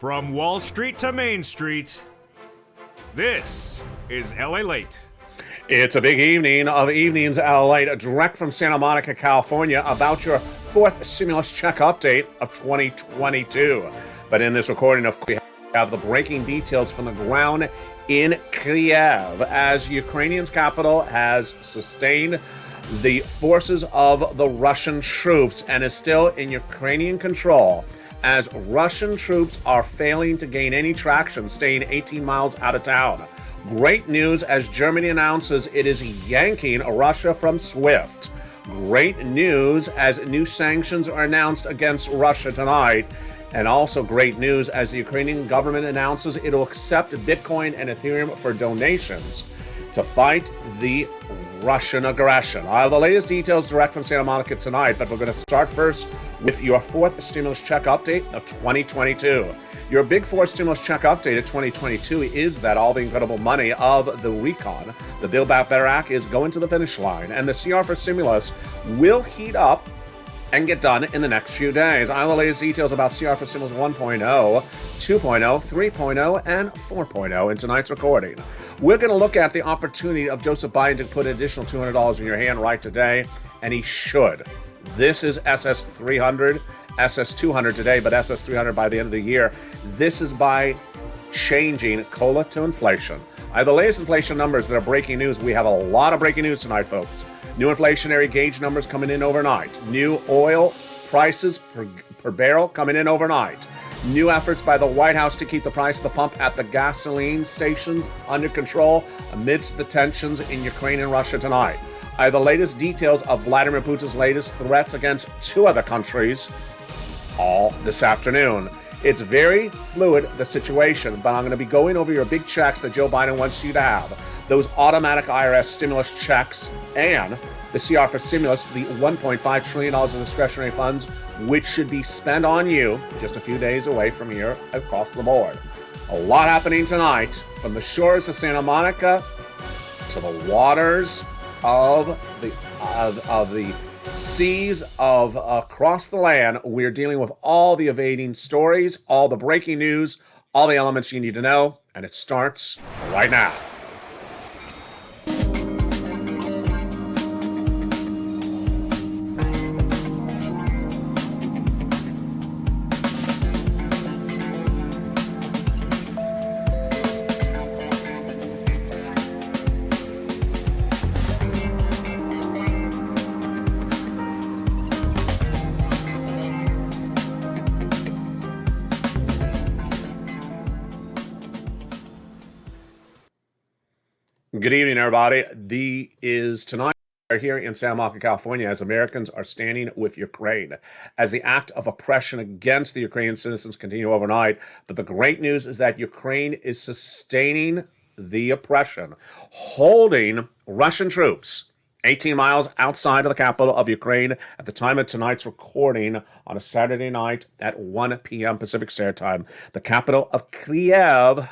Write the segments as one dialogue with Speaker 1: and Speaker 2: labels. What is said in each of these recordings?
Speaker 1: From Wall Street to Main Street, this is LALATE.
Speaker 2: It's a big evening of evenings, LALATE, direct from Santa Monica, California, about your fourth stimulus check update of 2022. But in this recording, of course, we have the breaking details from the ground in Kiev as Ukrainian's capital has sustained the forces of the Russian troops and is still in Ukrainian control, as Russian troops are failing to gain any traction, staying 18 miles out of town. Great news as Germany announces it is yanking Russia from SWIFT. Great news as new sanctions are announced against Russia tonight. And also great news as the Ukrainian government announces it will accept Bitcoin and Ethereum for donations to fight the Russian aggression. I have the latest details direct from Santa Monica tonight, but we're going to start first with your fourth stimulus check update of 2022. Your big four stimulus check update of 2022 is that all the incredible money of the recon, the Build Back Better Act, is going to the finish line, and the CR for stimulus will heat up and get done in the next few days. I have the latest details about CR for Stimulus 1.0, 2.0, 3.0, and 4.0 in tonight's recording. We're going to look at the opportunity of Joseph Biden to put an additional $200 in your hand right today, and he should. This is SS300, SS200 today, but SS300 by the end of the year. This is by changing COLA to inflation. I have the latest inflation numbers that are breaking news. We have a lot of breaking news tonight, folks. New inflationary gauge numbers coming in overnight. New oil prices per barrel coming in overnight. New efforts by the White House to keep the price of the pump at the gasoline stations under control amidst the tensions in Ukraine and Russia tonight. I have the latest details of Vladimir Putin's latest threats against two other countries all this afternoon. It's very fluid, the situation, but I'm going to be going over your big checks that Joe Biden wants you to have. Those automatic IRS stimulus checks and the CR for stimulus, the $1.5 trillion in discretionary funds, which should be spent on you just a few days away from here across the board. A lot happening tonight from the shores of Santa Monica to the waters of the seas of across the land. We're dealing with all the evading stories, all the breaking news, all the elements you need to know, and it starts right now. Good evening, everybody. Tonight here in Santa Monica, California, as Americans are standing with Ukraine as the act of oppression against the Ukrainian citizens continue overnight. But the great news is that Ukraine is sustaining the oppression, holding Russian troops 18 miles outside of the capital of Ukraine at the time of tonight's recording on a Saturday night at 1 p.m. Pacific Standard Time. The capital of Kiev,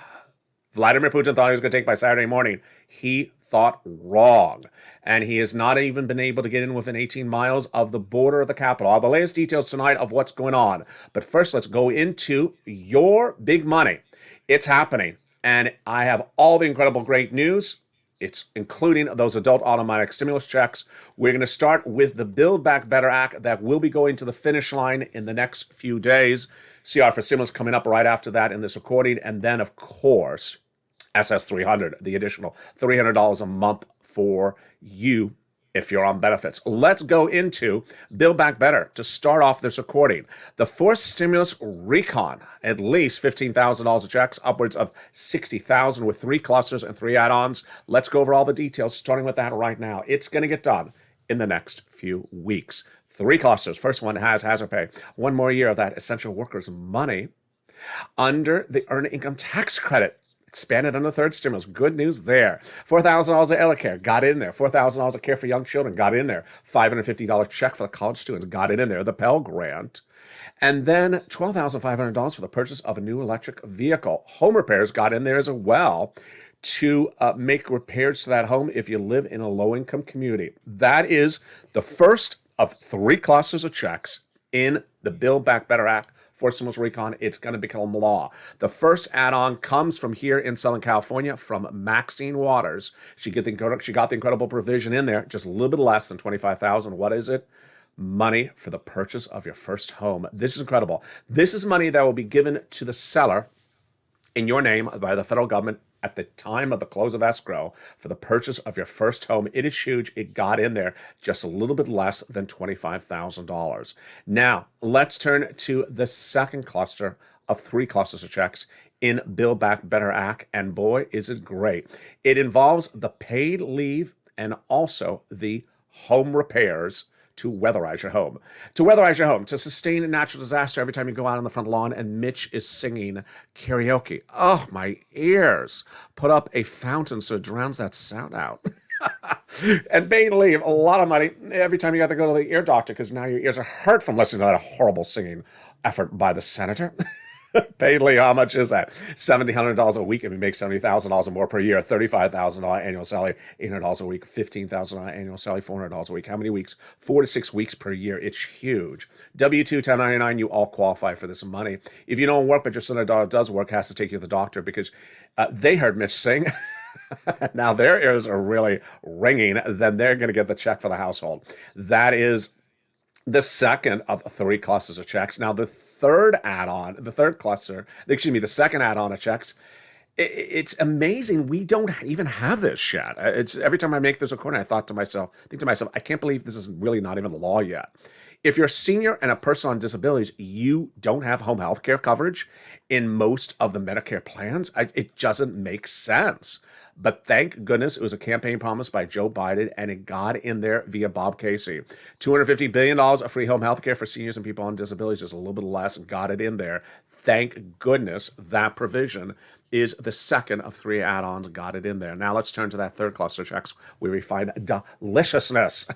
Speaker 2: Vladimir Putin thought he was going to take by Saturday morning. He thought wrong. And he has not even been able to get in within 18 miles of the border of the capital. All the latest details tonight of what's going on. But first, let's go into your big money. It's happening. And I have all the incredible great news. It's including those adult automatic stimulus checks. We're going to start with the Build Back Better Act that will be going to the finish line in the next few days. CR for stimulus coming up right after that in this recording. And then, of course, SS300, the additional $300 a month for you if you're on benefits. Let's go into Build Back Better to start off this recording. The fourth stimulus recon, at least $15,000 of checks, upwards of $60,000 with 3 clusters and 3 add-ons. Let's go over all the details, starting with that right now. It's going to get done in the next few weeks. 3 clusters. First one has hazard pay. 1 more year of that essential workers' money under the earned income tax credit. Expanded on the third stimulus. Good news there. $4,000 of ELA got in there. $4,000 of care for young children got in there. $550 check for the college students got it in there. The Pell Grant. And then $12,500 for the purchase of a new electric vehicle. Home repairs got in there as well to make repairs to that home if you live in a low-income community. That is the first of 3 clusters of checks in the Build Back Better Act for stimulus recon. It's going to become law. The first add-on comes from here in Southern California from Maxine Waters. She got the incredible provision in there, just a little bit less than $25,000. What is it? Money for the purchase of your first home. This is incredible. This is money that will be given to the seller in your name by the federal government at the time of the close of escrow for the purchase of your first home. It is huge. It got in there just a little bit less than $25,000. Now, let's turn to the second cluster of 3 clusters of checks in Build Back Better Act, and boy, is it great. It involves the paid leave and also the home repairs to weatherize your home. To weatherize your home, to sustain a natural disaster every time you go out on the front lawn and Mitch is singing karaoke. Oh, my ears. Put up a fountain so it drowns that sound out. And paid leave, a lot of money every time you got to go to the ear doctor because now your ears are hurt from listening to that horrible singing effort by the senator. Paid leave, how much is that? $1,700 a week if you make $70,000 or more per year. $35,000 annual salary, $800 a week. $15,000 annual salary, $400 a week. How many weeks? 4 to 6 weeks per year. It's huge. W-2, 1099, you all qualify for this money. If you don't work, but your son or daughter does work, has to take you to the doctor because they heard Mitch sing. Now their ears are really ringing. Then they're going to get the check for the household. That is the second of 3 clusters of checks. Now the second add-on of checks, it's amazing. We don't even have this yet. It's every time I make this recording, I think to myself, I can't believe this is really not even law yet. If you're a senior and a person on disabilities, you don't have home health care coverage in most of the Medicare plans. It doesn't make sense. But thank goodness it was a campaign promise by Joe Biden, and it got in there via Bob Casey. $250 billion of free home health care for seniors and people on disabilities, just a little bit less, got it in there. Thank goodness that provision is the second of 3 add-ons, got it in there. Now let's turn to that third cluster of checks where we find deliciousness.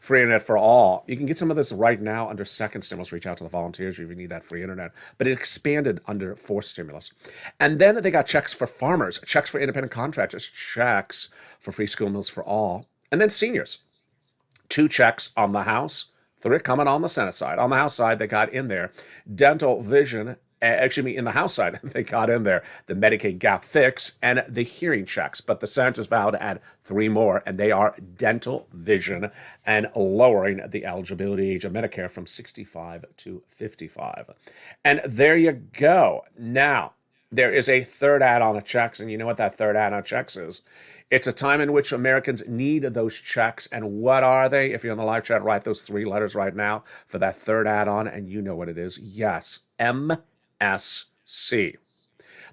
Speaker 2: Free internet for all. You can get some of this right now under second stimulus. Reach out to the volunteers if you need that free internet. But it expanded under fourth stimulus. And then they got checks for farmers, checks for independent contractors, checks for free school meals for all. And then seniors. 2 checks on the House, 3 coming on the Senate side. On the House side, they got in there dental, vision. Actually, in the House side, they got in there the Medicaid gap fix and the hearing checks. But the senators vowed to add 3 more, and they are dental, vision, and lowering the eligibility age of Medicare from 65 to 55. And there you go. Now, there is a third add-on of checks, and you know what that third add-on of checks is? It's a time in which Americans need those checks, and what are they? If you're on the live chat, write those 3 letters right now for that third add-on, and you know what it is. Yes, MSC.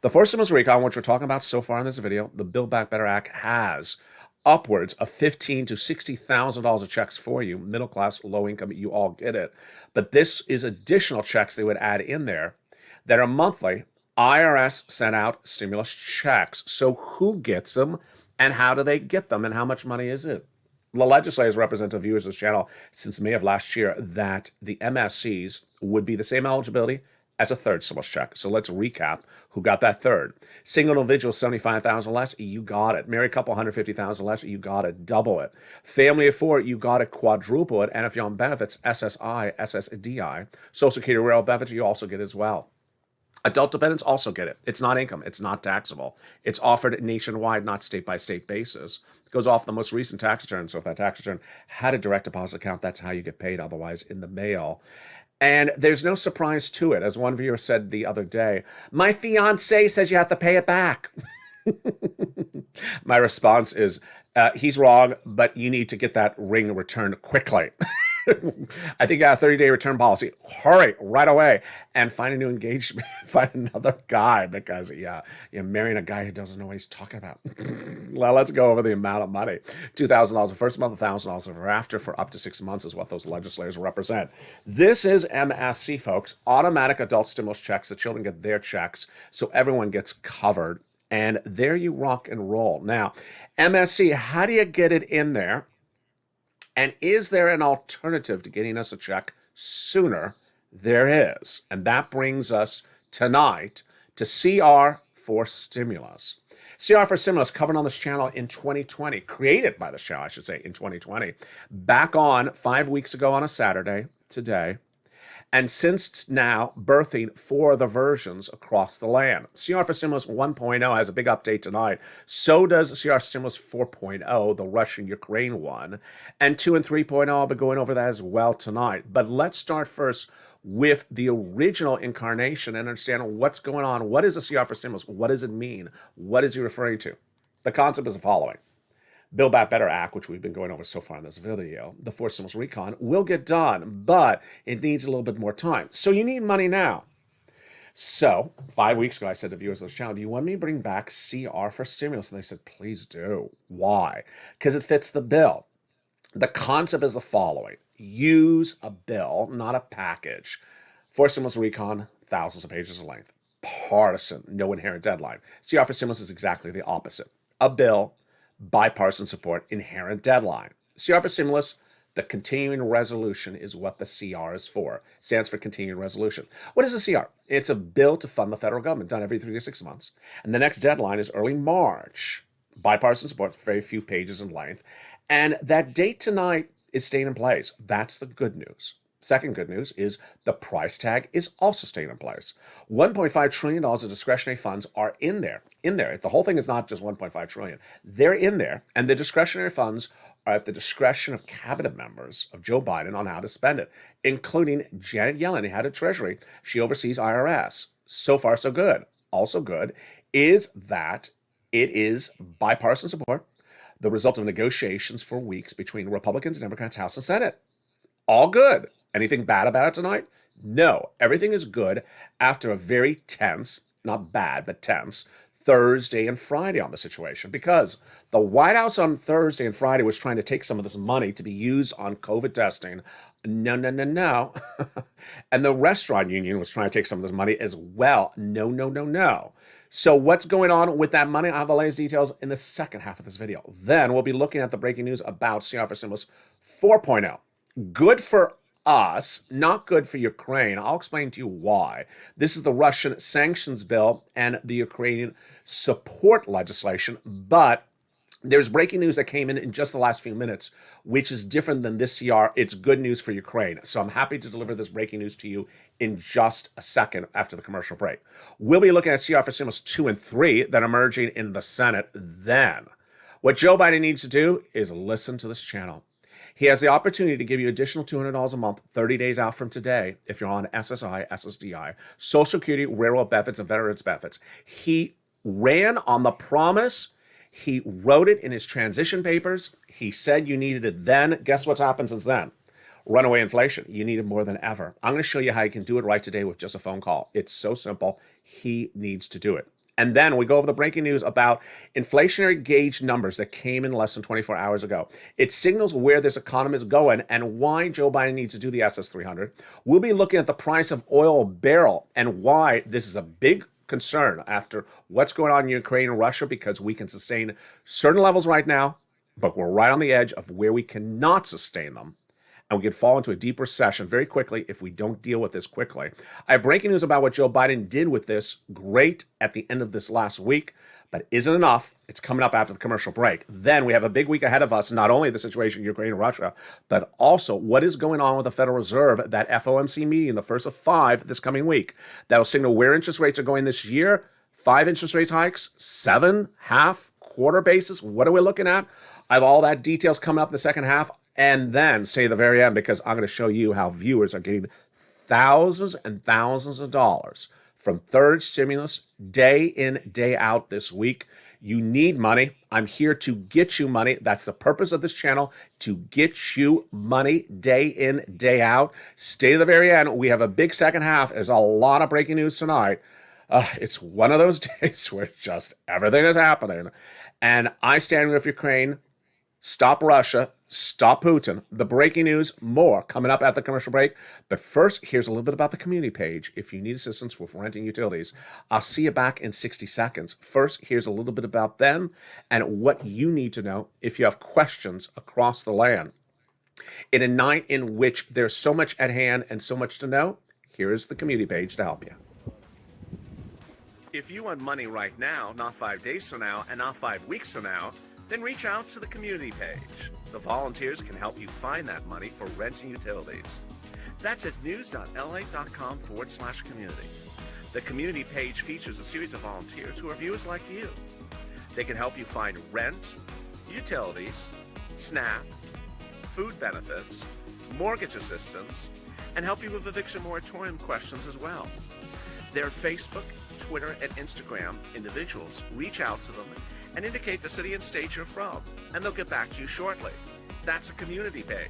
Speaker 2: The fourth stimulus recon, which we're talking about so far in this video, the Build Back Better Act has upwards of $15,000 to $60,000 of checks for you, middle class, low income, you all get it. But this is additional checks they would add in there that are monthly. IRS sent out stimulus checks. So who gets them and how do they get them and how much money is it? The legislators represent to viewers of this channel since May of last year that the MSCs would be the same eligibility as a third stimulus check. So let's recap who got that third. Single individual, $75,000 less, you got it. Married couple, $150,000 less, you got it. Double it. Family of 4, you got it. Quadruple it. And if you're on benefits, SSI, SSDI, Social Security Rural Benefits, you also get it as well. Adult dependents also get it. It's not income. It's not taxable. It's offered nationwide, not state-by-state basis. It goes off the most recent tax return. So if that tax return had a direct deposit account, that's how you get paid, otherwise in the mail. And there's no surprise to it. As one viewer said the other day, my fiance says you have to pay it back. My response is, he's wrong, but you need to get that ring returned quickly. I think a 30-day return policy. Hurry, right away, and find a new engagement. Find another guy because, you're marrying a guy who doesn't know what he's talking about. Well, let's go over the amount of money. $2,000 the first month, $1,000 ever after for up to 6 months is what those legislators represent. This is MSC, folks. Automatic adult stimulus checks. The children get their checks, so everyone gets covered. And there you rock and roll. Now, MSC, how do you get it in there? And is there an alternative to getting us a check sooner? There is. And that brings us tonight to CR for Stimulus. CR for Stimulus, covered on this channel in 2020, created by this channel, I should say, in 2020. Back on 5 weeks ago on a Saturday, today. and since now birthing four other versions across the land. CR for Stimulus 1.0 has a big update tonight. So does CR Stimulus 4.0, the Russian-Ukraine one. And 2 and 3.0, I'll be going over that as well tonight. But let's start first with the original incarnation and understand what's going on. What is a CR for Stimulus? What does it mean? What is he referring to? The concept is the following. Build Back Better Act, which we've been going over so far in this video, the Forced Stimulus Recon, will get done, but it needs a little bit more time. So you need money now. So 5 weeks ago, I said to viewers of the channel, do you want me to bring back CR for Stimulus? And they said, please do. Why? Because it fits the bill. The concept is the following. Use a bill, not a package. Forced Stimulus Recon, thousands of pages of length. Partisan, no inherent deadline. CR for Stimulus is exactly the opposite. A bill, bipartisan support, inherent deadline. CR for Stimulus, the continuing resolution is what the CR is for. Stands for continuing resolution. What is a CR? It's a bill to fund the federal government, done every 3 to 6 months. And the next deadline is early March. Bipartisan support, very few pages in length. And that date tonight is staying in place. That's the good news. Second good news is the price tag is also staying in place. $1.5 trillion of discretionary funds are in there. The whole thing is not just $1.5 trillion. They're in there, and the discretionary funds are at the discretion of cabinet members of Joe Biden on how to spend it, including Janet Yellen, head of Treasury. She oversees IRS. So far, so good. Also good is that it is bipartisan support, the result of negotiations for weeks between Republicans and Democrats, House and Senate. All good. Anything bad about it tonight? No. Everything is good after a very tense, not bad, but tense, Thursday and Friday on the situation, because the White House on Thursday and Friday was trying to take some of this money to be used on COVID testing. No. And the restaurant union was trying to take some of this money as well. No. So what's going on with that money? I'll have the latest details in the second half of this video. Then we'll be looking at the breaking news about CR for Stimulus 4.0. Good for us, not good for Ukraine. I'll explain to you why. This is the Russian sanctions bill and the Ukrainian support legislation, but there's breaking news that came in just the last few minutes, which is different than this CR. It's good news for Ukraine. So I'm happy to deliver this breaking news to you in just a second after the commercial break. We'll be looking at CR for Stimulus 2 and 3 that are emerging in the Senate then. What Joe Biden needs to do is listen to this channel. He has the opportunity to give you additional $200 a month, 30 days out from today, if you're on SSI, SSDI, Social Security, railroad benefits, and veterans benefits. He ran on the promise. He wrote it in his transition papers. He said you needed it then. Guess what's happened since then? Runaway inflation. You need it more than ever. I'm going to show you how you can do it right today with just a phone call. It's so simple. He needs to do it. And then we go over the breaking news about inflationary gauge numbers that came in less than 24 hours ago. It signals where this economy is going and why Joe Biden needs to do the SS300. We'll be looking at the price of oil barrel and why this is a big concern after what's going on in Ukraine and Russia, because we can sustain certain levels right now, but we're right on the edge of where we cannot sustain them. And we could fall into a deep recession very quickly if we don't deal with this quickly. I have breaking news about what Joe Biden did with this great at the end of this last week, but isn't enough. It's coming up after the commercial break. Then we have a big week ahead of us, not only the situation in Ukraine and Russia, but also what is going on with the Federal Reserve, that FOMC meeting, the first of 5 this coming week. That'll signal where interest rates are going this year. 5 interest rate hikes, 7, half, quarter basis. What are we looking at? I have all that details coming up in the second half. And then stay at the very end, because I'm going to show you how viewers are getting thousands and thousands of dollars from third stimulus day in, day out this week. You need money. I'm here to get you money. That's the purpose of this channel, to get you money day in, day out. Stay to the very end. We have a big second half. There's a lot of breaking news tonight. It's one of those days where just everything is happening. And I stand with Ukraine. Stop Russia. Stop Putin. The breaking news, more coming up at the commercial break. But first, here's a little bit about the community page. If you need assistance with renting utilities, I'll see you back in 60 seconds. First, here's a little bit about them and what you need to know if you have questions across the land. In a night in which there's so much at hand and so much to know, here is the community page to help you. If you want money right now, not 5 days from now, and not 5 weeks from now, then reach out to the community page. The volunteers can help you find that money for rent and utilities.
Speaker 3: That's at news.lalate.com/community. The community page features a series of volunteers who are viewers like you. They can help you find rent, utilities, SNAP, food benefits, mortgage assistance, and help you with eviction moratorium questions as well. Their Facebook, Twitter, and Instagram individuals reach out to them and indicate the city and state you're from, and they'll get back to you shortly. That's a community page.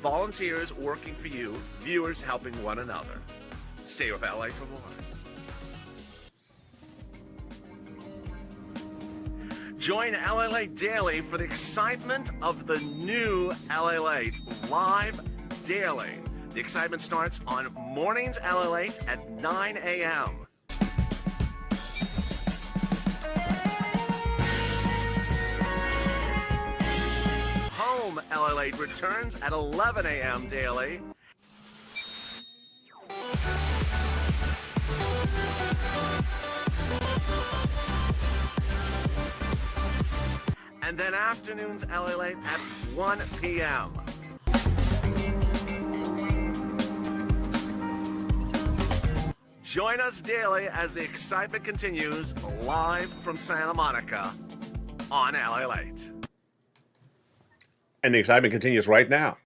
Speaker 3: Volunteers working for you, viewers helping one another. Stay with LA for more. Join LALATE daily for the excitement of the new LALATE live daily. The excitement starts on mornings LALATE at 9 a.m. Home LALATE returns at 11 a.m. daily. And then afternoons LALATE at 1 p.m. Join us daily as the excitement continues live from Santa Monica on LALATE.
Speaker 2: And the excitement continues right now.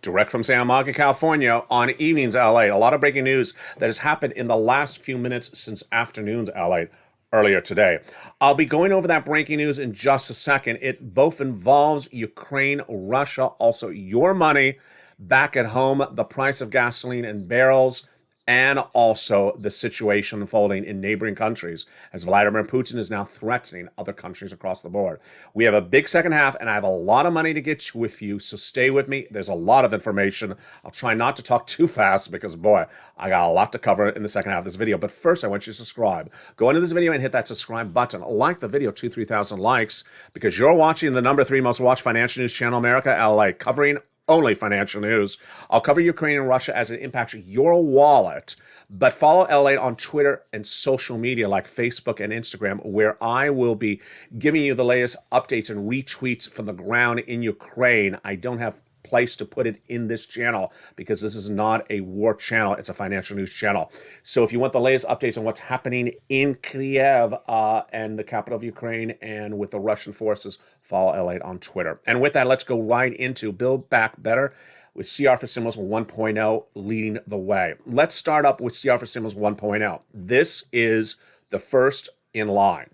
Speaker 2: Direct from Santa Monica, California, on Evenings LA. A lot of breaking news that has happened in the last few minutes since Afternoons LA earlier today. I'll be going over that breaking news in just a second. It both involves Ukraine, Russia, also your money back at home, the price of gasoline in barrels, and also the situation unfolding in neighboring countries as Vladimir Putin is now threatening other countries across the board. We have a big second half, and I have a lot of money to get with you, so stay with me. There's a lot of information. I'll try not to talk too fast because, boy, I got a lot to cover in the second half of this video. But first, I want you to subscribe. Go into this video and hit that subscribe button. Like the video, 2,000-3,000 likes, because you're watching the number 3 most watched financial news channel in America, LA, covering only financial news. I'll cover Ukraine and Russia as it impacts your wallet, but follow LA on Twitter and social media like Facebook and Instagram, where I will be giving you the latest updates and retweets from the ground in Ukraine. I don't have place to put it in this channel because this is not a war channel. It's a financial news channel. So if you want the latest updates on what's happening in Kiev and the capital of Ukraine and with the Russian forces, follow LALATE on Twitter. And with that, let's go right into Build Back Better with CR for Stimulus 1.0 leading the way. Let's start up with CR for Stimulus 1.0. This is the first in line.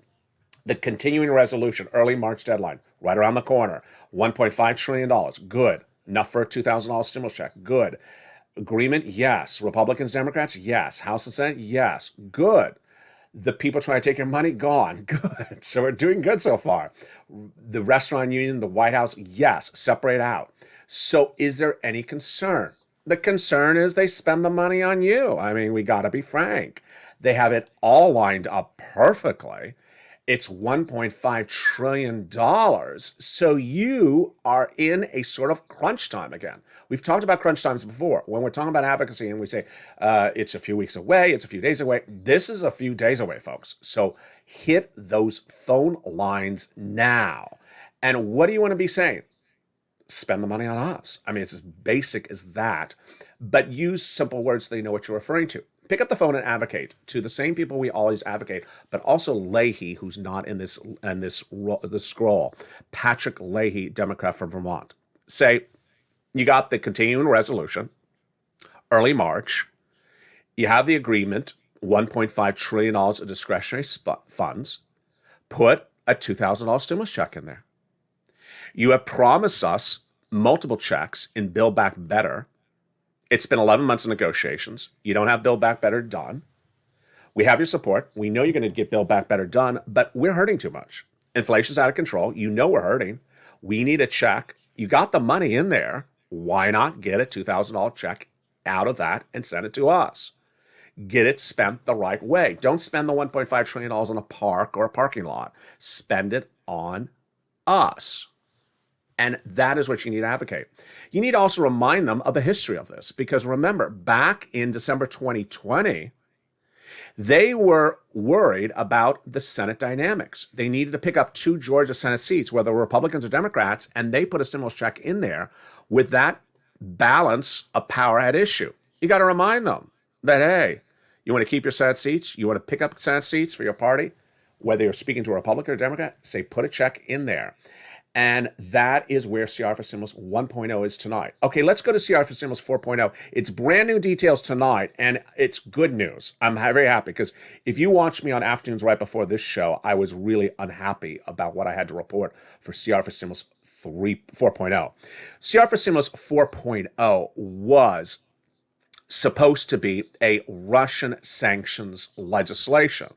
Speaker 2: The continuing resolution, early March deadline, right around the corner, $1.5 trillion. Good. Enough for a $2,000 stimulus check. Good. Agreement? Yes. Republicans, Democrats? Yes. House and Senate? Yes. Good. The people trying to take your money? Gone. Good. So we're doing good so far. The restaurant union, the White House? Yes. Separate out. So is there any concern? The concern is they spend the money on you. I mean, we got to be frank. They have it all lined up perfectly. It's $1.5 trillion. So you are in a sort of crunch time again. We've talked about crunch times before. When we're talking about advocacy and we say it's a few weeks away, it's a few days away. This is a few days away, folks. So hit those phone lines now. And what do you want to be saying? Spend the money on us. I mean, it's as basic as that. But use simple words so they know what you're referring to. Pick up the phone and advocate to the same people we always advocate, but also Leahy, who's not in this scroll. Patrick Leahy, Democrat from Vermont. Say, you got the continuing resolution, early March. You have the agreement, $1.5 trillion of discretionary funds. Put a $2,000 stimulus check in there. You have promised us multiple checks in Build Back Better. It's been 11 months of negotiations. You don't have Build Back Better done. We have your support. We know you're going to get Build Back Better done, but we're hurting too much. Inflation's out of control. You know we're hurting. We need a check. You got the money in there. Why not get a $2,000 check out of that and send it to us? Get it spent the right way. Don't spend the $1.5 trillion on a park or a parking lot. Spend it on us. And that is what you need to advocate. You need to also remind them of the history of this, because remember, back in December 2020, they were worried about the Senate dynamics. They needed to pick up 2 Georgia Senate seats, whether Republicans or Democrats, and they put a stimulus check in there with that balance of power at issue. You got to remind them that, hey, you want to keep your Senate seats? You want to pick up Senate seats for your party? Whether you're speaking to a Republican or a Democrat, say put a check in there. And that is where CR for Stimulus 1.0 is tonight. Okay, let's go to CR for Stimulus 4.0. It's brand new details tonight, and it's good news. I'm very happy because if you watched me on afternoons right before this show, I was really unhappy about what I had to report for CR for Stimulus 4.0. CR for Stimulus 4.0 was supposed to be a Russian sanctions legislation,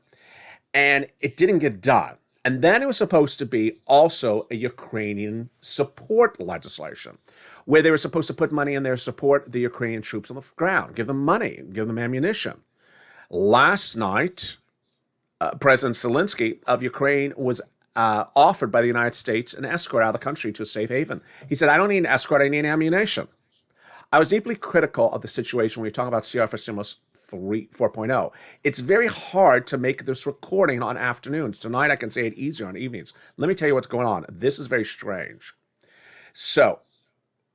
Speaker 2: and it didn't get done. And then it was supposed to be also a Ukrainian support legislation, where they were supposed to put money in there to support the Ukrainian troops on the ground, give them money, give them ammunition. Last night, President Zelensky of Ukraine was offered by the United States an escort out of the country to a safe haven. He said, I don't need an escort, I need ammunition. I was deeply critical of the situation when we talk about CR for Stimulus 4.0. It's very hard to make this recording on afternoons. Tonight I can say it easier on evenings. Let me tell you what's going on. This is very strange. So,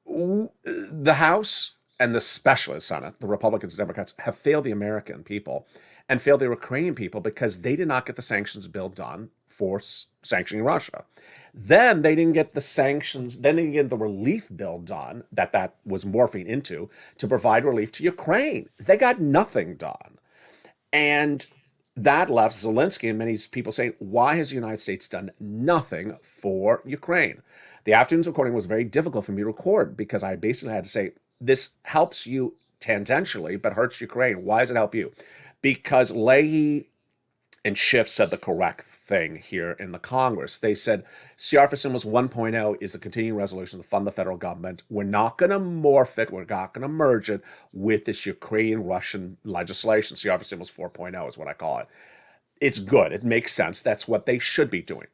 Speaker 2: the House and the Specialist Senate, the Republicans and Democrats, have failed the American people and failed the Ukrainian people because they did not get the sanctions bill done for sanctioning Russia. Then they didn't get the sanctions, then they didn't get the relief bill done that was morphing into to provide relief to Ukraine. They got nothing done. And that left Zelensky and many people saying, why has the United States done nothing for Ukraine? The afternoon's recording was very difficult for me to record because I basically had to say, this helps you tangentially, but hurts Ukraine. Why does it help you? Because Leahy and Schiff said the correct thing here in the Congress. They said CR for Stimulus 1.0 is a continuing resolution to fund the federal government. We're not going to morph it. We're not going to merge it with this Ukrainian-Russian legislation. CR for Stimulus 4.0 is what I call it. It's good. It makes sense. That's what they should be doing.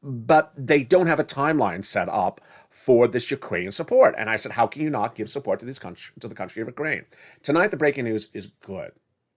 Speaker 2: But they don't have a timeline set up for this Ukrainian support. And I said, how can you not give support to the country of Ukraine? Tonight, the breaking news is good.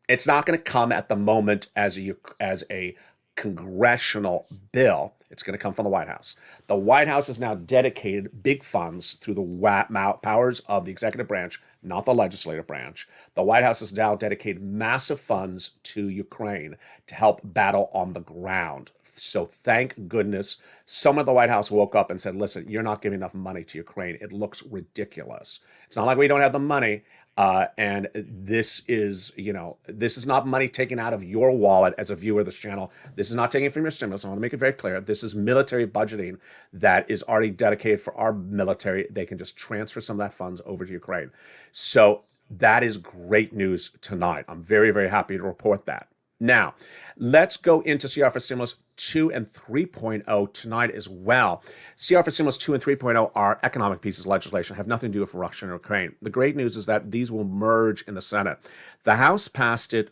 Speaker 2: It's not going to come at the moment as a congressional bill. It's going to come from the White House. The White House has now dedicated big funds through the powers of the executive branch, not the legislative branch. The White House has now dedicated massive funds to Ukraine to help battle on the ground. So thank goodness someone at the White House woke up and said, listen, you're not giving enough money to Ukraine. It looks ridiculous. It's not like we don't have the money. And this is not money taken out of your wallet as a viewer of this channel. This is not taken from your stimulus. I want to make it very clear. This is military budgeting that is already dedicated for our military. They can just transfer some of that funds over to Ukraine. So that is great news tonight. I'm very, very happy to report that. Now, let's go into CR for Stimulus 2 and 3.0 tonight as well. CR for Stimulus 2 and 3.0 are economic pieces of legislation, have nothing to do with Russia and Ukraine. The great news is that these will merge in the Senate. The House passed it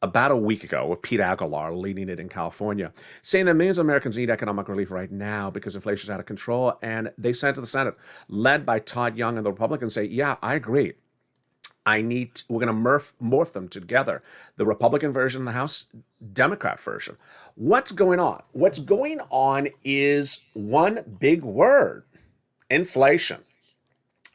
Speaker 2: about a week ago with Pete Aguilar leading it in California, saying that millions of Americans need economic relief right now because inflation is out of control, and they sent it to the Senate, led by Todd Young and the Republicans, say, yeah, I agree. We're going to morph them together. The Republican version in the House, Democrat version. What's going on? What's going on is one big word, inflation.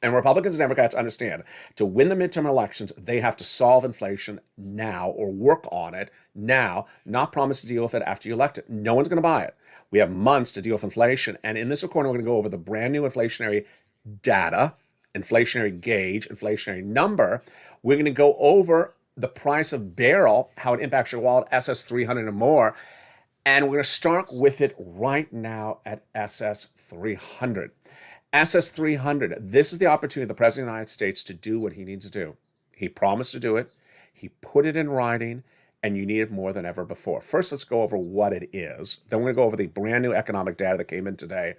Speaker 2: And Republicans and Democrats understand to win the midterm elections, they have to solve inflation now or work on it now, not promise to deal with it after you elect it. No one's going to buy it. We have months to deal with inflation. And in this recording, we're going to go over the brand new inflationary data, inflationary gauge, inflationary number. We're going to go over the price of barrel, how it impacts your wallet, SS300 and more. And we're going to start with it right now at SS300. SS300, this is the opportunity of the President of the United States to do what he needs to do. He promised to do it. He put it in writing, and you need it more than ever before. First, let's go over what it is. Then we're going to go over the brand new economic data that came in today.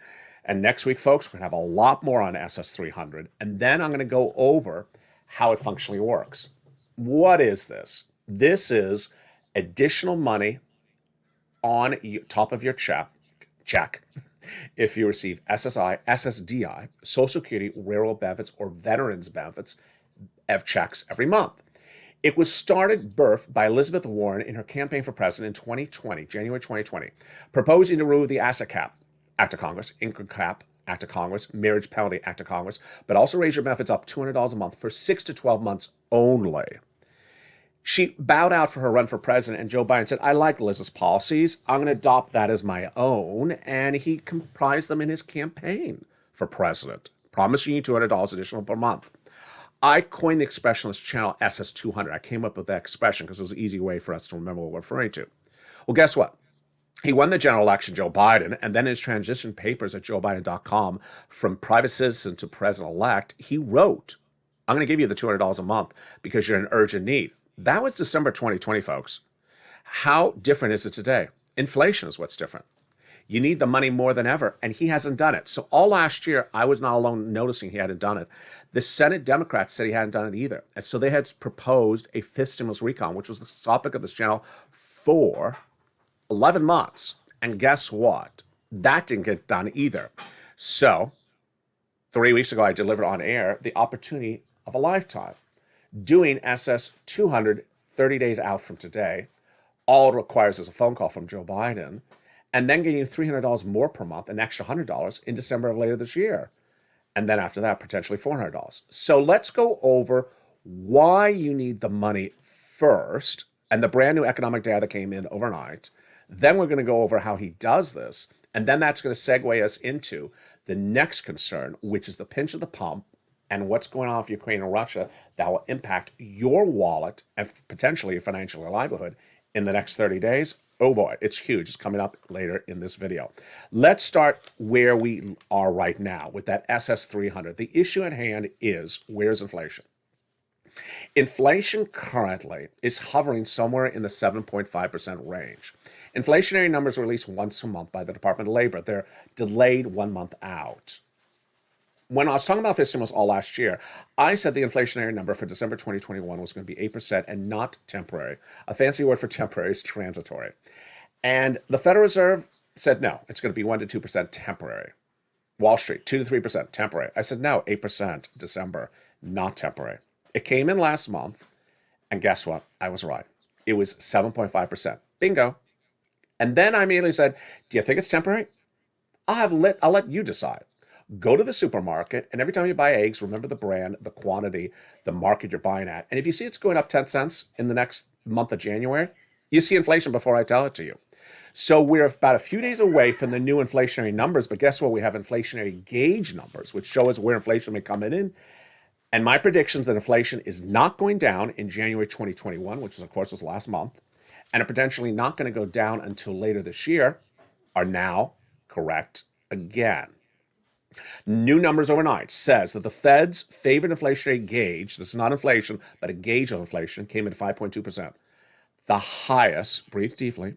Speaker 2: And next week, folks, we're going to have a lot more on SS300. And then I'm going to go over how it functionally works. What is this? This is additional money on top of your check if you receive SSI, SSDI, Social Security, railroad benefits, or veterans benefits of checks every month. It was birthed by Elizabeth Warren in her campaign for president in January 2020, proposing to remove the asset cap Act of Congress, Income Cap Act of Congress, Marriage Penalty Act of Congress, but also raise your benefits up $200 a month for 6 to 12 months only. She bowed out for her run for president, and Joe Biden said, I like Liz's policies. I'm going to adopt that as my own. And he comprised them in his campaign for president, promising you $200 additional per month. I coined the expression on this channel SS300. I came up with that expression because it was an easy way for us to remember what we're referring to. Well, guess what? He won the general election, Joe Biden, and then in his transition papers at joebiden.com, from private citizen to president-elect, he wrote, I'm going to give you the $200 a month because you're in urgent need. That was December 2020, folks. How different is it today? Inflation is what's different. You need the money more than ever, and he hasn't done it. So all last year, I was not alone noticing he hadn't done it. The Senate Democrats said he hadn't done it either. And so they had proposed a fifth stimulus recon, which was the topic of this channel for 11 months. And guess what? That didn't get done either. So 3 weeks ago, I delivered on air the opportunity of a lifetime, doing SS300 30 days out from today. All it requires is a phone call from Joe Biden, and then getting you $300 more per month, an extra $100 in December of later this year. And then after that, potentially $400. So let's go over why you need the money first, and the brand new economic data came in overnight. Then we're going to go over how he does this. And then that's going to segue us into the next concern, which is the pinch of the pump and what's going on with Ukraine and Russia that will impact your wallet and potentially your financial livelihood in the next 30 days. Oh boy, it's huge. It's coming up later in this video. Let's start where we are right now with that SS300. The issue at hand is, where's inflation? Inflation currently is hovering somewhere in the 7.5% range. Inflationary numbers are released once a month by the Department of Labor. They're delayed 1 month out. When I was talking about fifth stimulus all last year, I said the inflationary number for December 2021 was going to be 8% and not temporary. A fancy word for temporary is transitory. And the Federal Reserve said, no, it's going to be 1 to 2% temporary. Wall Street, 2 to 3% temporary. I said, no, 8% December, not temporary. It came in last month, and guess what? I was right. It was 7.5%. Bingo. And then I immediately said, do you think it's temporary? I'll let you decide. Go to the supermarket, and every time you buy eggs, remember the brand, the quantity, the market you're buying at. And if you see it's going up 10 cents in the next month of January, you see inflation before I tell it to you. So we're about a few days away from the new inflationary numbers, but guess what? We have inflationary gauge numbers, which show us where inflation may come in. And my predictions that inflation is not going down in January 2021, which of course was last month, and are potentially not going to go down until later this year, are now correct again. New numbers overnight says that the Fed's favorite inflationary gauge, this is not inflation, but a gauge of inflation, came in 5.2%. The highest, breathe deeply,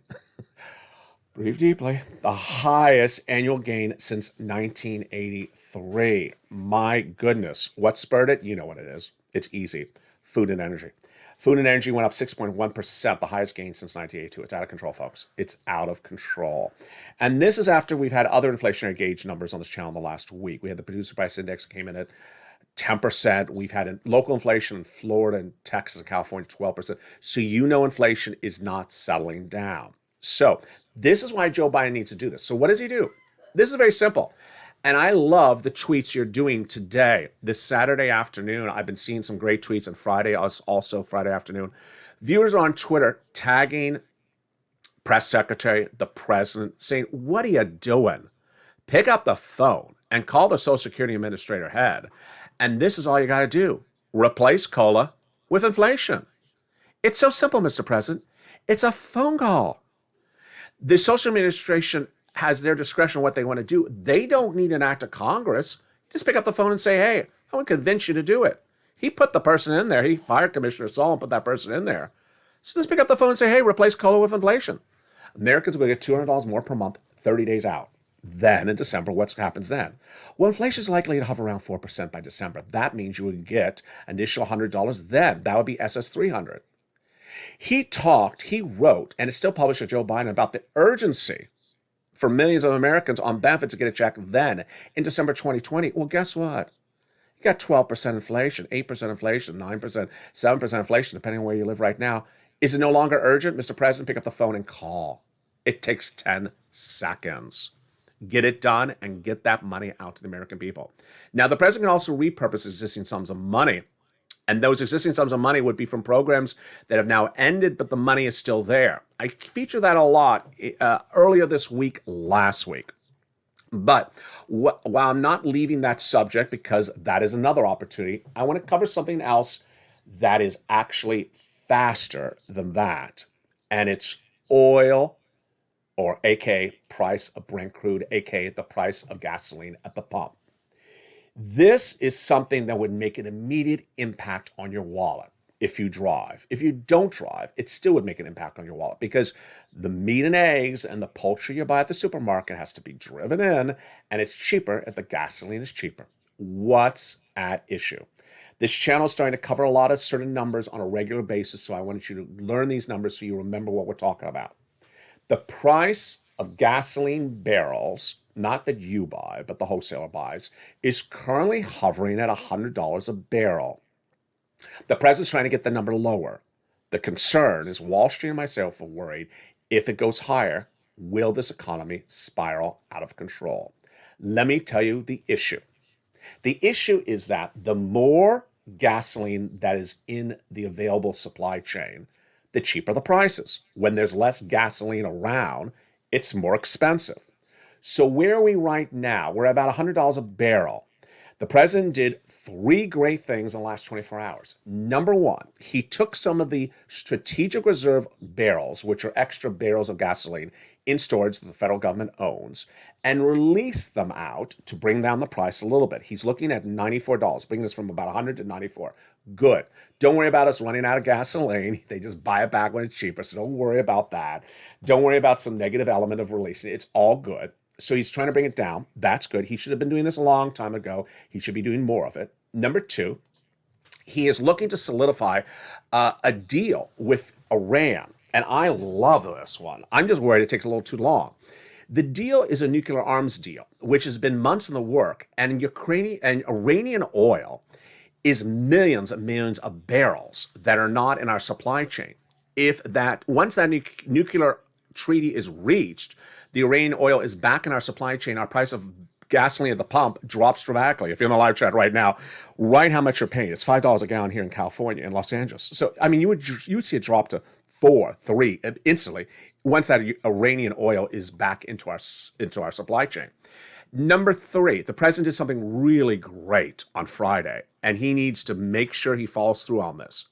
Speaker 2: breathe deeply, the highest annual gain since 1983. My goodness. What spurred it? You know what it is. It's easy. Food and energy. Food and energy went up 6.1%, the highest gain since 1982. It's out of control, folks. It's out of control. And this is after we've had other inflationary gauge numbers on this channel in the last week. We had the producer price index came in at 10%. We've had local inflation in Florida and Texas and California, 12%. So you know inflation is not settling down. So this is why Joe Biden needs to do this. So what does he do? This is very simple. And I love the tweets you're doing today, this Saturday afternoon. I've been seeing some great tweets on Friday, also Friday afternoon. Viewers are on Twitter tagging press secretary, the president, saying, what are you doing? Pick up the phone and call the Social Security Administrator head. And this is all you got to do. Replace COLA with inflation. It's so simple, Mr. President. It's a phone call. The Social Administration has their discretion what they want to do. They don't need an act of Congress. Just pick up the phone and say, hey, I want to convince you to do it. He put the person in there. He fired Commissioner Saul and put that person in there. So just pick up the phone and say, hey, replace COLA with inflation. Americans will get $200 more per month, 30 days out. Then in December, what happens then? Well, inflation is likely to hover around 4% by December. That means you would get an additional $100 then. That would be SS300. He wrote, and it's still published with Joe Biden, about the urgency for millions of Americans on benefits to get a check then in December 2020. Well, guess what? You got 12% inflation, 8% inflation, 9%, 7% inflation, depending on where you live right now. Is it no longer urgent? Mr. President, pick up the phone and call. It takes 10 seconds. Get it done and get that money out to the American people. Now, the president can also repurpose existing sums of money. And those existing sums of money would be from programs that have now ended, but the money is still there. I feature that a lot earlier this week, last week. But while I'm not leaving that subject, because that is another opportunity, I want to cover something else that is actually faster than that. And it's oil, or aka price of Brent crude, aka the price of gasoline at the pump. This is something that would make an immediate impact on your wallet if you drive. If you don't drive, it still would make an impact on your wallet, because the meat and eggs and the poultry you buy at the supermarket has to be driven in, and it's cheaper if the gasoline is cheaper. What's at issue? This channel is starting to cover a lot of certain numbers on a regular basis, so I wanted you to learn these numbers so you remember what we're talking about. The price of gasoline barrels, not that you buy, but the wholesaler buys, is currently hovering at $100 a barrel. The president's trying to get the number lower. The concern is Wall Street and myself are worried, if it goes higher, will this economy spiral out of control? Let me tell you the issue. The issue is that the more gasoline that is in the available supply chain, the cheaper the prices. When there's less gasoline around, it's more expensive. So where are we right now? We're about $100 a barrel. The president did three great things in the last 24 hours. Number one, he took some of the strategic reserve barrels, which are extra barrels of gasoline in storage that the federal government owns, and released them out to bring down the price a little bit. He's looking at $94, bringing us from about $100 to $94. Good. Don't worry about us running out of gasoline. They just buy it back when it's cheaper, so don't worry about that. Don't worry about some negative element of releasing it. It's all good. So he's trying to bring it down. That's good. He should have been doing this a long time ago. He should be doing more of it. Number two, he is looking to solidify a deal with Iran. And I love this one. I'm just worried it takes a little too long. The deal is a nuclear arms deal, which has been months in the work. And Ukrainian and Iranian oil is millions and millions of barrels that are not in our supply chain. Once that nuclear treaty is reached, the Iranian oil is back in our supply chain. Our price of gasoline at the pump drops dramatically. If you're in the live chat right now, write how much you're paying. It's $5 a gallon here in California, in Los Angeles. So, I mean, you would see it drop to $4, $3 instantly once that Iranian oil is back into our supply chain. Number three, the president did something really great on Friday, and he needs to make sure he follows through on this.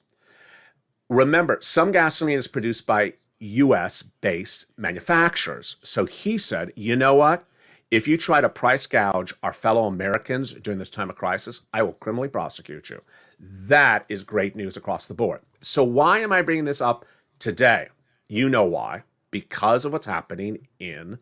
Speaker 2: Remember, some gasoline is produced by U.S.-based manufacturers. So he said, you know what? If you try to price gouge our fellow Americans during this time of crisis, I will criminally prosecute you. That is great news across the board. So why am I bringing this up today? You know why. Because of what's happening in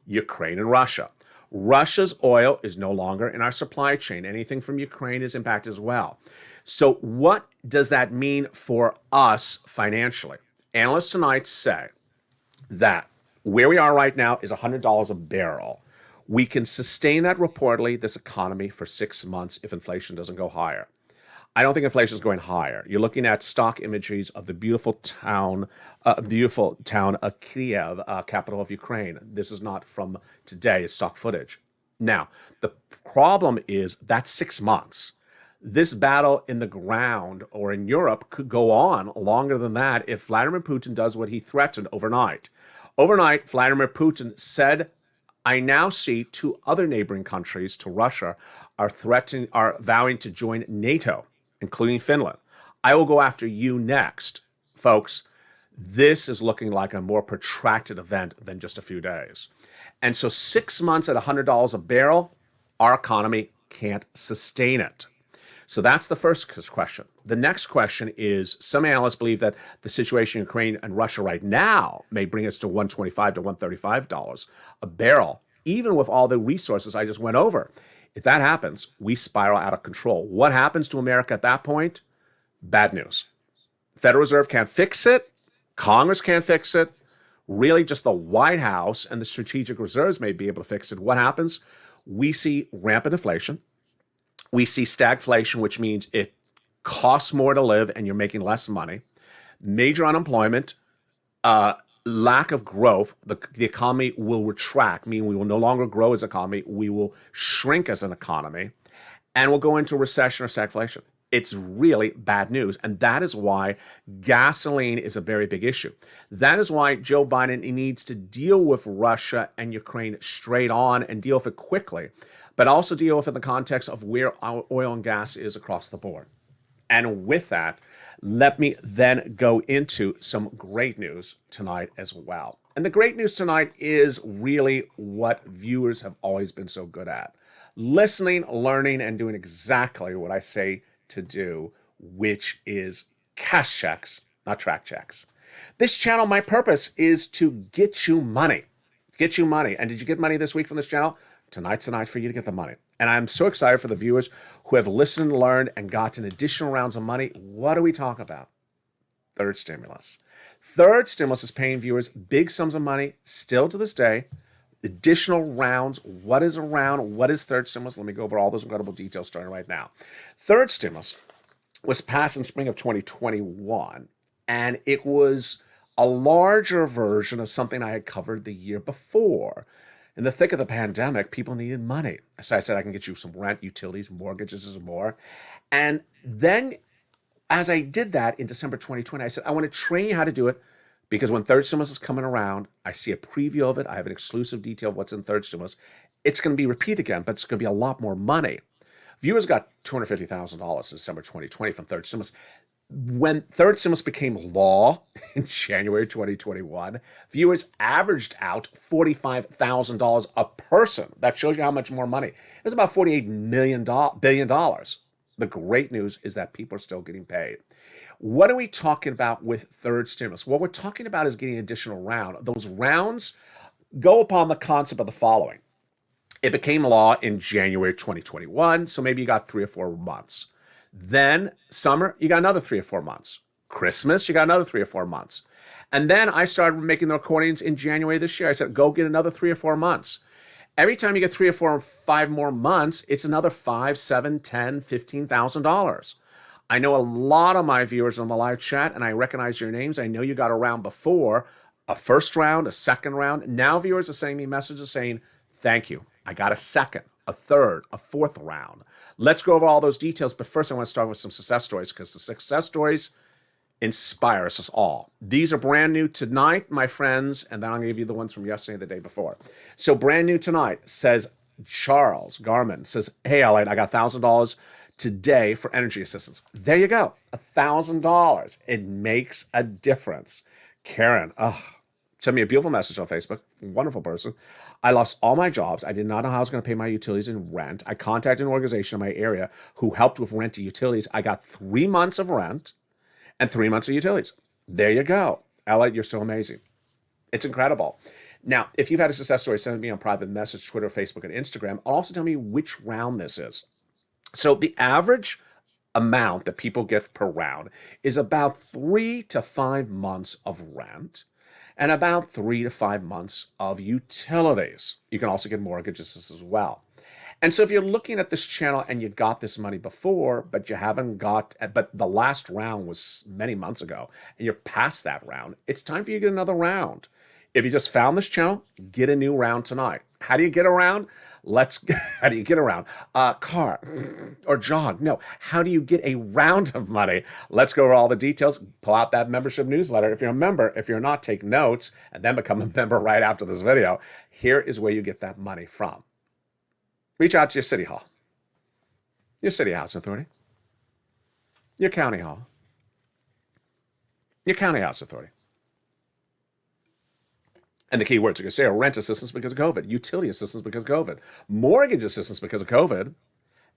Speaker 2: Ukraine and Russia. Russia's oil is no longer in our supply chain. Anything from Ukraine is impacted as well. So what does that mean for us financially? Analysts tonight say that where we are right now is $100 a barrel. We can sustain that reportedly, this economy, for 6 months if inflation doesn't go higher. I don't think inflation is going higher. You're looking at stock images of the beautiful town of Kiev, capital of Ukraine. This is not from today, it's stock footage. Now, the problem is that's 6 months. This battle in the ground or in Europe could go on longer than that if Vladimir Putin does what he threatened overnight. Overnight, Vladimir Putin said, I now see 2 other neighboring countries to Russia are vowing to join NATO, including Finland. I will go after you next. Folks, this is looking like a more protracted event than just a few days. And so 6 months at $100 a barrel, our economy can't sustain it. So that's the first question. The next question is, some analysts believe that the situation in Ukraine and Russia right now may bring us to $125 to $135 a barrel, even with all the resources I just went over. If that happens, we spiral out of control. What happens to America at that point? Bad news. Federal Reserve can't fix it. Congress can't fix it. Really, just the White House and the strategic reserves may be able to fix it. What happens? We see rampant inflation. We see stagflation, which means it costs more to live and you're making less money. Major unemployment, lack of growth, the economy will retract, meaning we will no longer grow as an economy, we will shrink as an economy, and we'll go into recession or stagflation. It's really bad news, and that is why gasoline is a very big issue. That is why Joe Biden needs to deal with Russia and Ukraine straight on and deal with it quickly, but also deal with it in the context of where our oil and gas is across the board. And with that, let me then go into some great news tonight as well. And the great news tonight is really what viewers have always been so good at: listening, learning, and doing exactly what I say to do, which is cash checks, not track checks. This channel, my purpose is to get you money. Get you money. And did you get money this week from this channel? Tonight's the night for you to get the money. And I'm so excited for the viewers who have listened and learned and gotten additional rounds of money. What are we talking about? Third stimulus. Third stimulus is paying viewers big sums of money still to this day. Additional rounds. What is a round? What is third stimulus? Let me go over all those incredible details starting right now. Third stimulus was passed in spring of 2021, and it was a larger version of something I had covered the year before. In the thick of the pandemic, people needed money. So I said, I can get you some rent, utilities, mortgages, and more. And then as I did that in December 2020, I said, I want to train you how to do it, because when third stimulus is coming around, I see a preview of it. I have an exclusive detail of what's in third stimulus. It's going to be repeat again, but it's going to be a lot more money. Viewers got $250,000 in December 2020 from third stimulus. When third stimulus became law in January 2021, viewers averaged out $45,000 a person. That shows you how much more money. It was about $48 billion. The great news is that people are still getting paid. What are we talking about with third stimulus? What we're talking about is getting an additional round. Those rounds go upon the concept of the following. It became law in January 2021, so maybe you got 3 or 4 months. Then summer, you got another 3 or 4 months. Christmas, you got another 3 or 4 months. And then I started making the recordings in January this year. I said, go get another 3 or 4 months. Every time you get 3 or 4 or 5 more months, it's another $5, $7, $10, $15,000. I know a lot of my viewers on the live chat, and I recognize your names. I know you got a round before, a first round, a second round. Now viewers are sending me messages saying, thank you. I got a second, a third, a fourth round. Let's go over all those details. But first, I want to start with some success stories, because the success stories inspire us all. These are brand new tonight, my friends, and then I'll give you the ones from yesterday and the day before. So brand new tonight, says Charles Garman, says, hey, LALATE, I got $1,000 today for energy assistance. There you go, $1,000. It makes a difference. Karen, sent me a beautiful message on Facebook. Wonderful person. I lost all my jobs. I did not know how I was going to pay my utilities and rent. I contacted an organization in my area who helped with rent to utilities. I got 3 months of rent and 3 months of utilities. There you go. LALATE, you're so amazing. It's incredible. Now, if you've had a success story, send me on private message, Twitter, Facebook, and Instagram. Also tell me which round this is. So the average amount that people get per round is about 3 to 5 months of rent and about 3 to 5 months of utilities. You can also get mortgages as well. And so if you're looking at this channel and you got this money before, but you haven't got, but the last round was many months ago, and you're past that round, it's time for you to get another round. If you just found this channel, get a new round tonight. How do you get around? How do you get around? Car or jog? No. How do you get a round of money? Let's go over all the details. Pull out that membership newsletter. If you're a member, if you're not, take notes and then become a member right after this video. Here is where you get that money from. Reach out to your city hall, your city housing authority, your county hall, your county house authority. And the key words, you can say, are rent assistance because of COVID, utility assistance because of COVID, mortgage assistance because of COVID.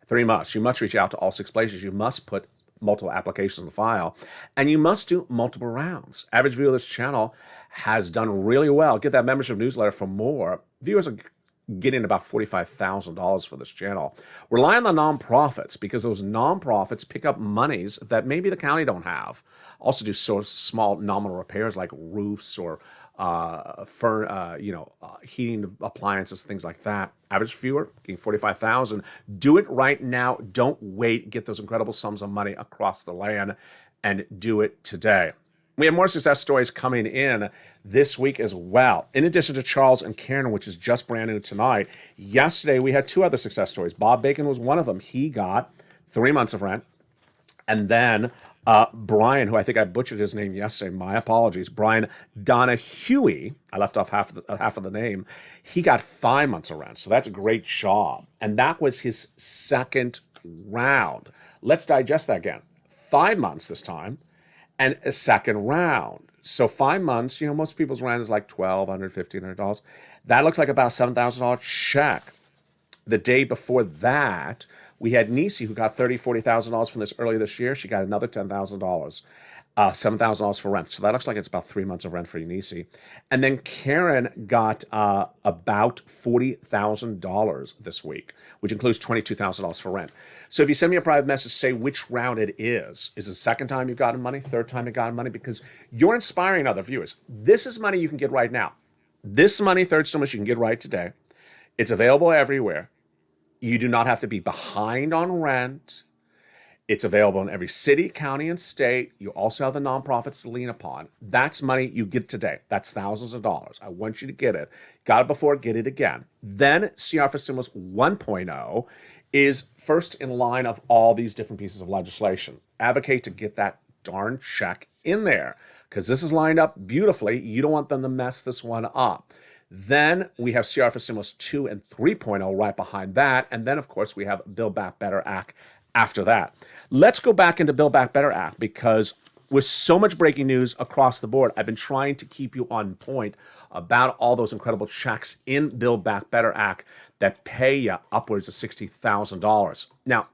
Speaker 2: 3 months. You must reach out to all 6 places. You must put multiple applications in the file, and you must do multiple rounds. Average viewer of this channel has done really well. Get that membership newsletter for more. Viewers are getting about $45,000 for this channel. Rely on the nonprofits, because those nonprofits pick up monies that maybe the county don't have. Also do so small nominal repairs like roofs or heating appliances, things like that. Average viewer getting $45,000. Do it right now. Don't wait. Get those incredible sums of money across the land and do it today. We have more success stories coming in this week as well. In addition to Charles and Karen, which is just brand new tonight, yesterday we had two other success stories. Bob Bacon was one of them. He got 3 months of rent. And then Brian, who I think I butchered his name yesterday, my apologies, Brian Donahue, I left off half of the name, he got 5 months of rent. So that's a great job. And that was his second round. Let's digest that again. 5 months this time. And a second round. So 5 months, most people's rent is like $1,200, $1,500. That looks like about a $7,000 check. The day before that, we had Nisi, who got $30,000, $40,000 from this earlier this year. She got another $10,000, $7,000 for rent. So that looks like it's about 3 months of rent for Nisi. And then Karen got about $40,000 this week, which includes $22,000 for rent. So if you send me a private message, say which round it is it the second time you've gotten money, third time you've gotten money? Because you're inspiring other viewers. This is money you can get right now. This money, third stimulus, you can get right today. It's available everywhere. You do not have to be behind on rent. It's available in every city, county, and state. You also have the nonprofits to lean upon. That's money you get today. That's thousands of dollars. I want you to get it. Got it before, get it again. Then CR for Stimulus 1.0 is first in line of all these different pieces of legislation. Advocate to get that darn check in there because this is lined up beautifully. You don't want them to mess this one up. Then we have CR for Stimulus 2 and 3.0 right behind that. And then, of course, we have Build Back Better Act after that. Let's go back into Build Back Better Act because with so much breaking news across the board, I've been trying to keep you on point about all those incredible checks in Build Back Better Act that pay you upwards of $60,000. Now,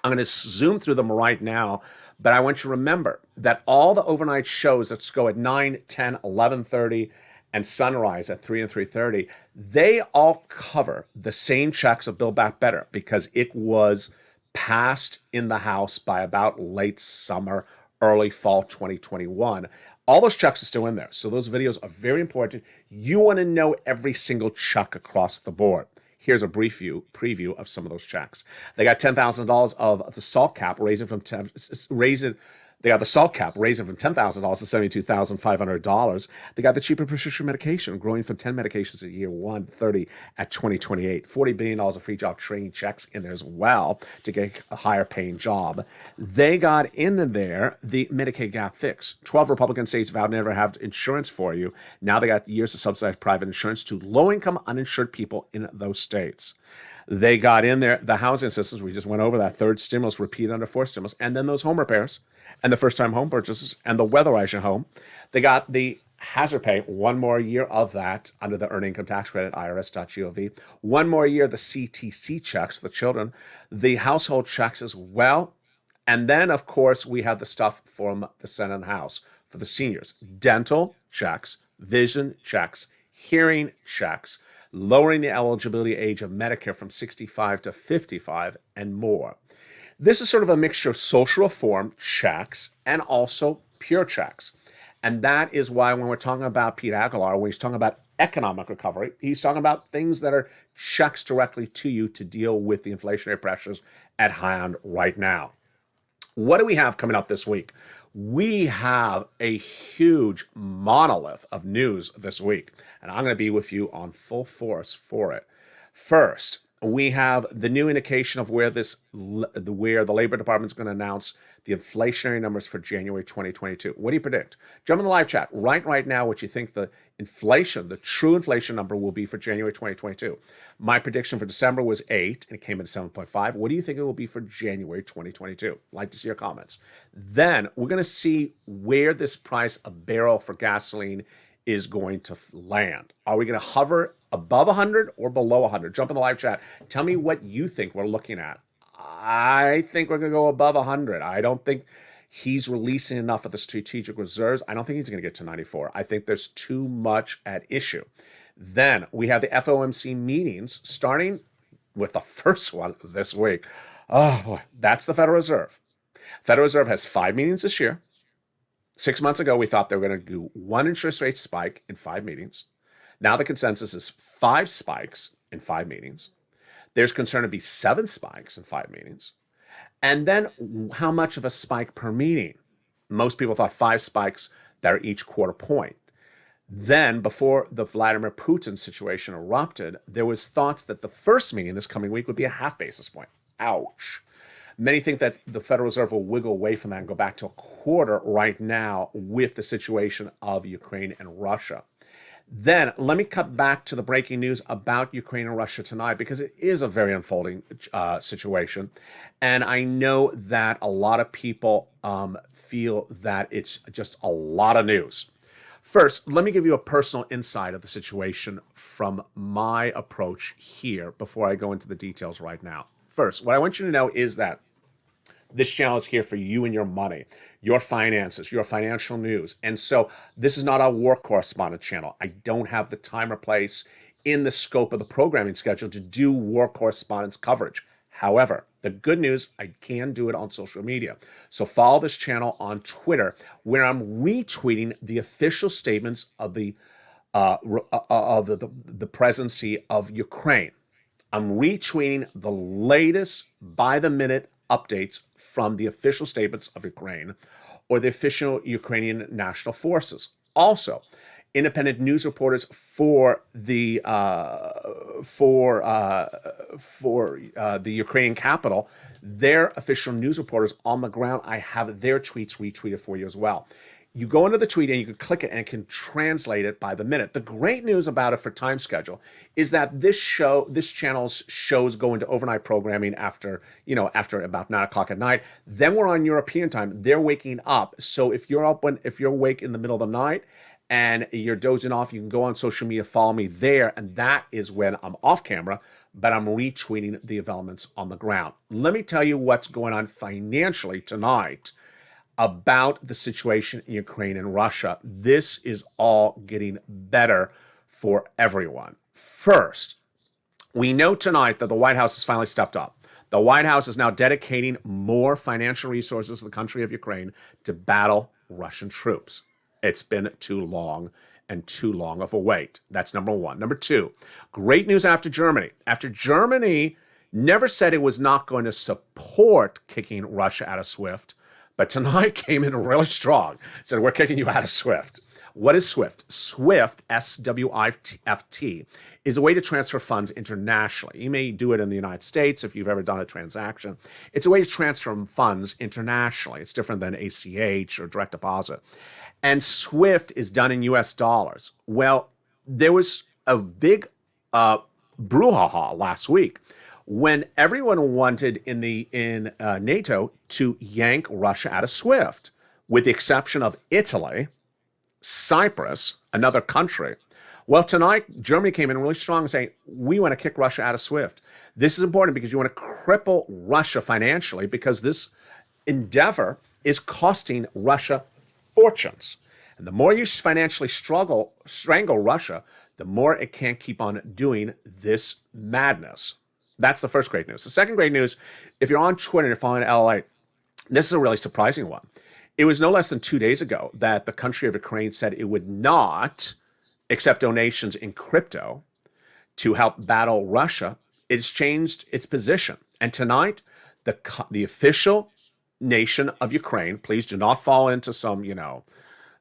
Speaker 2: I'm going to zoom through them right now, but I want you to remember that all the overnight shows that go at 9, 10, 11:30, and sunrise at 3 and 3:30, they all cover the same checks of Build Back Better because it was passed in the House by about late summer, early fall 2021. All those checks are still in there. So those videos are very important. You want to know every single check across the board. Here's a brief preview of some of those checks. They got $10,000 of the SALT cap, They got the SALT cap raising from $10,000 to $72,500. They got the cheaper prescription medication growing from 10 medications at year 1, 30 at 2028. $40 billion of free job training checks in there as well to get a higher paying job. They got in there the Medicaid gap fix. 12 Republican states vowed never to have insurance for you. Now they got years of subsidized private insurance to low-income uninsured people in those states. They got in there the housing assistance. We just went over that third stimulus, repeat under fourth stimulus, and then those home repairs and the first-time home purchases and the weatherize your home. They got the hazard pay, one more year of that under the earned income tax credit, irs.gov. One more year, the CTC checks, the children, the household checks as well. And then, of course, we have the stuff from the Senate and House for the seniors. Dental checks, vision checks, hearing checks, lowering the eligibility age of Medicare from 65 to 55, and more. This is sort of a mixture of social reform checks and also pure checks. And that is why when we're talking about Pete Aguilar, when he's talking about economic recovery, he's talking about things that are checks directly to you to deal with the inflationary pressures at hand right now. What do we have coming up this week? We have a huge monolith of news this week, and I'm going to be with you on full force for it. First, we have the new indication of where the Labor Department is going to announce the inflationary numbers for January 2022. What do you predict? Jump in the live chat right now what you think the inflation, the true inflation number will be for January 2022. My prediction for December was 8, and it came in 7.5. What do you think it will be for January 2022? I'd like to see your comments. Then we're going to see where this price of barrel for gasoline is going to land. Are we going to hover above 100 or below 100? Jump in the live chat. Tell me what you think we're looking at. I think we're going to go above 100. I don't think he's releasing enough of the strategic reserves. I don't think he's going to get to 94. I think there's too much at issue. Then we have the FOMC meetings starting with the first one this week. Oh boy, that's the Federal Reserve. Federal Reserve has 5 meetings this year. 6 months ago, we thought they were going to do 1 interest rate spike in 5 meetings. Now the consensus is 5 spikes in 5 meetings. There's concern to be 7 spikes in 5 meetings. And then how much of a spike per meeting? Most people thought 5 spikes that are each quarter point. Then, before the Vladimir Putin situation erupted, there was thoughts that the first meeting this coming week would be a half basis point. Ouch. Many think that the Federal Reserve will wiggle away from that and go back to a quarter right now with the situation of Ukraine and Russia. Then let me cut back to the breaking news about Ukraine and Russia tonight, because it is a very unfolding situation. And I know that a lot of people feel that it's just a lot of news. First, let me give you a personal insight of the situation from my approach here before I go into the details right now. First, what I want you to know is that this channel is here for you and your money, your finances, your financial news. And so this is not a war correspondent channel. I don't have the time or place in the scope of the programming schedule to do war correspondence coverage. However, the good news, I can do it on social media. So follow this channel on Twitter, where I'm retweeting the official statements of the presidency of Ukraine. I'm retweeting the latest by-the-minute updates from the official statements of Ukraine or the official Ukrainian national forces. Also, independent news reporters for the Ukrainian capital, their official news reporters on the ground, I have their tweets retweeted for you as well. You go into the tweet and you can click it and it can translate it by the minute. The great news about it for time schedule is that this channel's shows go into overnight programming after about 9 o'clock at night. Then we're on European time. They're waking up. So if you're awake in the middle of the night and you're dozing off, you can go on social media, follow me there, and that is when I'm off camera, but I'm retweeting the developments on the ground. Let me tell you what's going on financially tonight about the situation in Ukraine and Russia. This is all getting better for everyone. First, we know tonight that the White House has finally stepped up. The White House is now dedicating more financial resources to the country of Ukraine to battle Russian troops. It's been too long and too long of a wait. That's number one. Number two, great news after Germany. After Germany never said it was not going to support kicking Russia out of SWIFT, but tonight came in really strong. Said, we're kicking you out of SWIFT. What is SWIFT? SWIFT, SWIFT, is a way to transfer funds internationally. You may do it in the United States if you've ever done a transaction. It's a way to transfer funds internationally. It's different than ACH or direct deposit. And SWIFT is done in US dollars. Well, there was a big brouhaha last week when everyone wanted in NATO to yank Russia out of SWIFT, with the exception of Italy, Cyprus, another country. Well, tonight, Germany came in really strong saying, we want to kick Russia out of SWIFT. This is important because you want to cripple Russia financially, because this endeavor is costing Russia fortunes. And the more you financially strangle Russia, the more it can't keep on doing this madness. That's the first great news. The second great news, if you're on Twitter and you're following LALATE, this is a really surprising one. It was no less than 2 days ago that the country of Ukraine said it would not accept donations in crypto to help battle Russia. It's changed its position. And tonight, the official nation of Ukraine, please do not fall into some,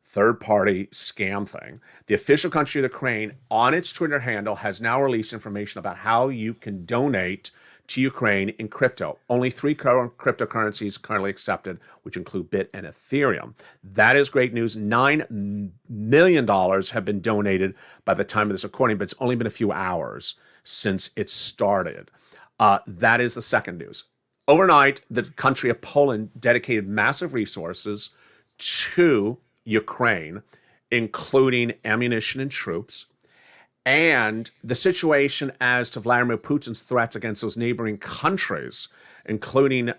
Speaker 2: third-party scam thing. The official country of Ukraine, on its Twitter handle, has now released information about how you can donate to Ukraine in crypto. Only 3 cryptocurrencies currently accepted, which include Bit and Ethereum. That is great news. $9 million have been donated by the time of this recording, but it's only been a few hours since it started. That is the second news. Overnight, the country of Poland dedicated massive resources to Ukraine, including ammunition and troops. And the situation as to Vladimir Putin's threats against those neighboring countries, including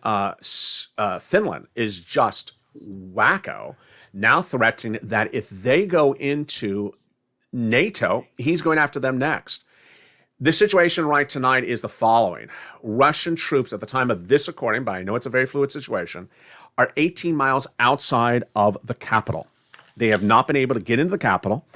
Speaker 2: Finland, is just wacko. Now threatening that if they go into NATO, he's going after them next. The situation right tonight is the following. Russian troops at the time of this recording, but I know it's a very fluid situation, are 18 miles outside of the capital. They have not been able to get into the capital.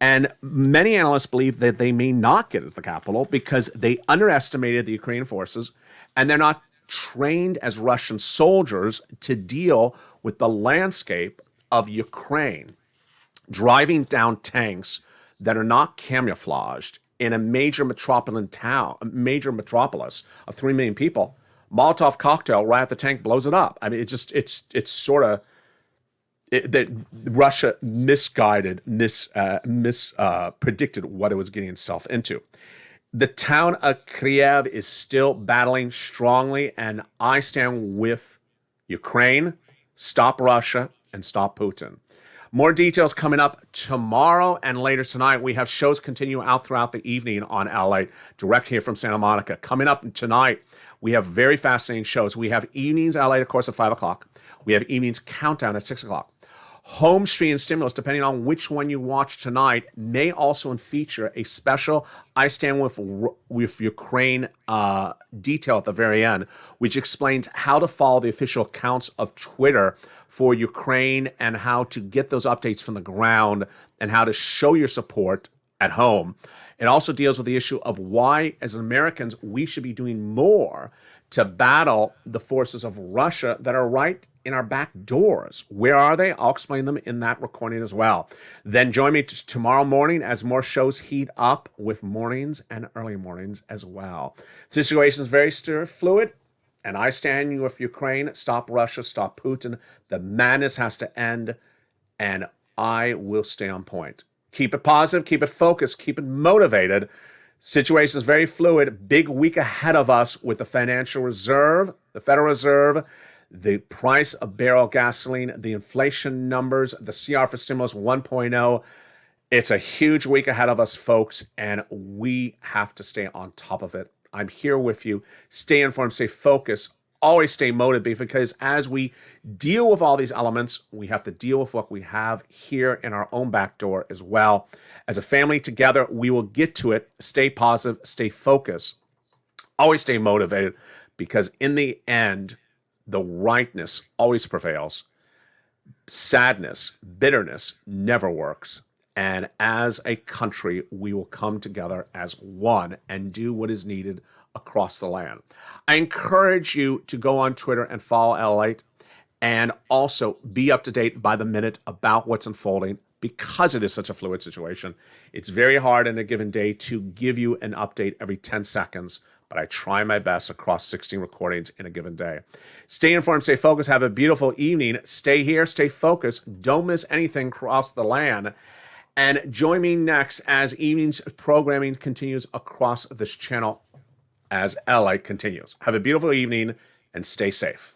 Speaker 2: And many analysts believe that they may not get into the capital because they underestimated the Ukrainian forces, and they're not trained as Russian soldiers to deal with the landscape of Ukraine driving down tanks that are not camouflaged in a major metropolis of 3 million people. Molotov cocktail right at the tank blows it up. I mean, it's sort of that Russia predicted what it was getting itself into. The town of Kyiv is still battling strongly, and I stand with Ukraine. Stop Russia and stop Putin. More details coming up tomorrow and later tonight. We have shows continue out throughout the evening on LALATE, direct here from Santa Monica. Coming up tonight, we have very fascinating shows. We have evenings LALATE, of course, at 5 o'clock. We have evenings countdown at 6 o'clock. Home Street and Stimulus, depending on which one you watch tonight, may also feature a special I Stand with Ukraine detail at the very end, which explains how to follow the official accounts of Twitter for Ukraine and how to get those updates from the ground and how to show your support at home. It also deals with the issue of why, as Americans, we should be doing more to battle the forces of Russia that are right in our back doors. Where are they? I'll explain them in that recording as well. Then join me tomorrow morning as more shows heat up with mornings and early mornings as well. The situation is very fluid, and I stand with Ukraine. Stop Russia, stop Putin. The madness has to end, and I will stay on point. Keep it positive, keep it focused, keep it motivated. Situation is very fluid. Big week ahead of us with the Federal Reserve, the price of barrel gasoline, the inflation numbers, the CR for stimulus 1.0. It's a huge week ahead of us, folks, and we have to stay on top of it. I'm here with you. Stay informed, stay focused, always stay motivated, because as we deal with all these elements, we have to deal with what we have here in our own back door as well. As a family together, we will get to it. Stay positive, stay focused, always stay motivated, because in the end, the rightness always prevails. Sadness, bitterness never works. And as a country, we will come together as one and do what is needed across the land. I encourage you to go on Twitter and follow LALATE, and also be up to date by the minute about what's unfolding, because it is such a fluid situation. It's very hard in a given day to give you an update every 10 seconds, but I try my best across 16 recordings in a given day. Stay informed, stay focused, have a beautiful evening. Stay here, stay focused. Don't miss anything across the land. And join me next as evening's programming continues across this channel as LALATE continues. Have a beautiful evening and stay safe.